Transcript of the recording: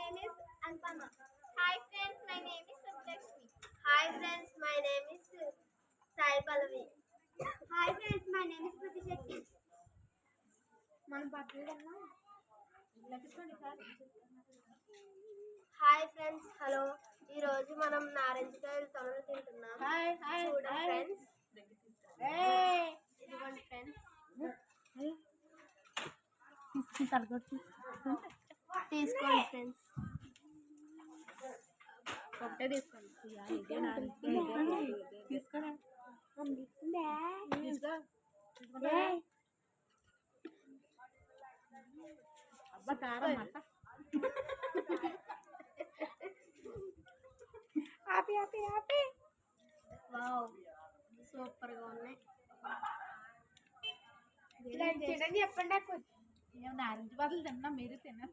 name is Anpama. Hi friends, my name is Subhlakshmi. Hi friends, my name is Sai Pallavi. Hi friends, my name is Kriti Shetty. మనం పట్టుదన్నా లక్ష్మణి sir. Hi friends, hello. ఈరోజు మనం నారింజకాయలు తొనలు తింటున్నాం. చూడండి friends, ఇదిగోండి friends, తీసుకోండి ఫ్రెండ్స్. ఒకటే తీసుకోండి. తీసుకోరా అబ్బా కారం అట్ట ఆపి ఆపి ఆపి. వావ్, సూపర్గా ఉన్నాయి. చెప్పండి. నారింజ బదులు తిన్నా, మీరు తిన్నారు.